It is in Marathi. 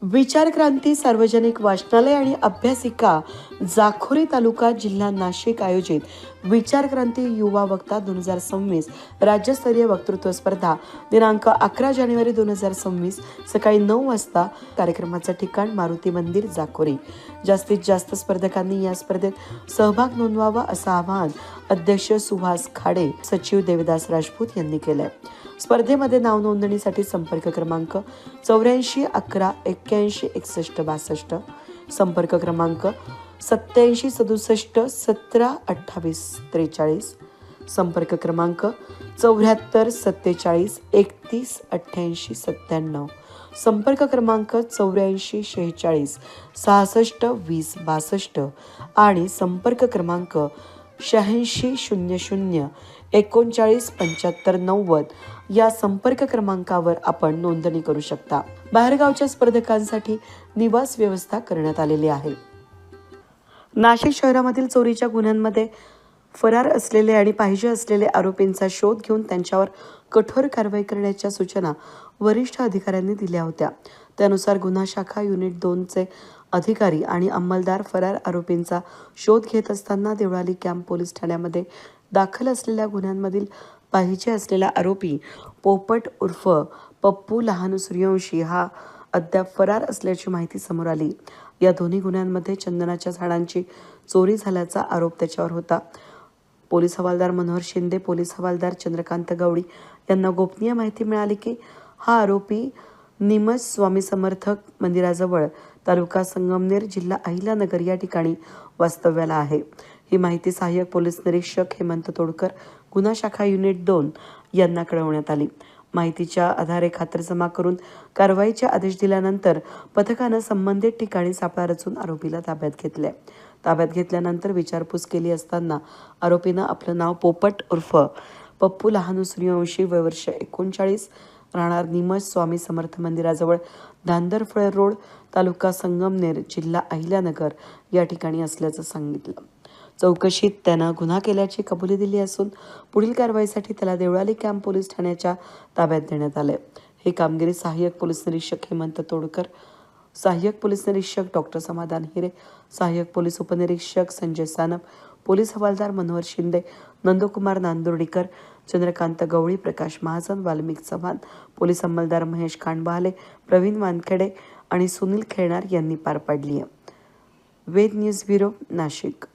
विचार क्रांती सार्वजनिक वाचनालय आणि अभ्यासिका जाखोरी तालुका जिल्हा नाशिक आयोजित विचार क्रांती युवा वक्ता 2026 राज्यस्तरीय वक्तृत्व स्पर्धा दिनांक 11 जानेवारी 2026 सकाळी 9 वाजता। कार्यक्रमाचं ठिकाण मारुती मंदिर जाखोरी। जास्तीत जास्त स्पर्धकांनी या स्पर्धेत सहभाग नोंदवावा असं आवाहन अध्यक्ष सुहास खाडे, सचिव देवदास राजपूत यांनी केलंय। स्पर्धेमध्ये नाव नोंदणीसाठी संपर्क क्रमांक 84 11 81 61 62, संपर्क क्रमांक 87 67 17 28 43, संपर्क क्रमांक 74 47 31 88 97, संपर्क क्रमांक 84 46 66 20 62 आणि संपर्क क्रमांक 86 00 39 75 90 या संपर्क क्रमांकावर आपण नोंदणी करू शकता। बाहेरगावच्या स्पर्धकांसाठी निवास व्यवस्था करण्यात आलेली आहे। नाशिक शहरामधील चोरीच्या गुन्ह्यांमध्ये फरार असलेले आणि पाहिजे असलेले आरोपींचा शोध घेऊन त्यांच्यावर कठोर कारवाई करण्याच्या सूचना वरिष्ठ अधिकाऱ्यांनी दिल्या होत्या। त्यानुसार गुन्हा शाखा युनिट 2 चे अधिकारी आणि अंमलदार फरार आरोपींचा शोध घेत असताना देवळाली कॅम्प पोलीस ठाण्यामध्ये दाखल असलेल्या गुन्ह्यांमधील पाहिजे असलेला आरोपी पोपट उर्फ पप्पू लहानू सूर्यवंशी हा अद्याप फरार असल्याची माहिती समोर आली। या दोन्ही गुन्ह्यांमध्ये चंदनाच्या झाडांची चोरी झाल्याचा आरोप त्याच्यावर होता। पोलीस हवालदार मनोहर शिंदे, पोलीस हवालदार चंद्रकांत गवळी यांना गोपनीय माहिती मिळाली की हा आरोपी निमज स्वामी समर्थ मंदिराजवळ तालुका संगमनेर जिल्हा अहिल्यानगर या ठिकाणी वास्तव्याला आहे। ही माहिती सहाय्यक पोलीस निरीक्षक हेमंत तोडकर, गुन्हा शाखा युनिट 2 यांना कळवण्यात आली। माहितीच्या आधारे खातरजमा करून कारवाईचे आदेश दिल्यानंतर पथकानं संबंधित ठिकाणी सापळा रचून आरोपीला ताब्यात घेतले। ताब्यात घेतल्यानंतर विचारपूस केली असताना आरोपीनं आपलं नाव पोपट उर्फ पप्पू लहानू सूर्यवंशी, वय वर्ष 39, राहणार निमज स्वामी समर्थ मंदिराजवळ धांदरफळ रोड, तालुका संगमनेर, जिल्हा अहिल्यानगर या ठिकाणी असल्याचं सांगितलं। चौकशीत त्यानं गुन्हा केल्याची कबुली दिली असून पुढील कारवाईसाठी त्याला देवळाली कॅम्प पोलीस ठाण्याच्या ताब्यात देण्यात आले। ही कामगिरी सहाय्यक पोलीस निरीक्षक हेमंत तोडकर, सहाय्यक पोलीस निरीक्षक डॉक्टर समाधान हिरे, सहाय्यक पोलीस उपनिरीक्षक संजय सानप, पोलीस हवालदार मनोहर शिंदे, नंदकुमार नांदुर्डीकर, चंद्रकांत गवळी, प्रकाश महाजन, वाल्मिक चव्हाण, पोलीस अंमलदार महेश कांडबहाले, प्रवीण वानखेडे आणि सुनील खेळणार यांनी पार पाडली आहे। वेद न्यूज ब्युरो, नाशिक।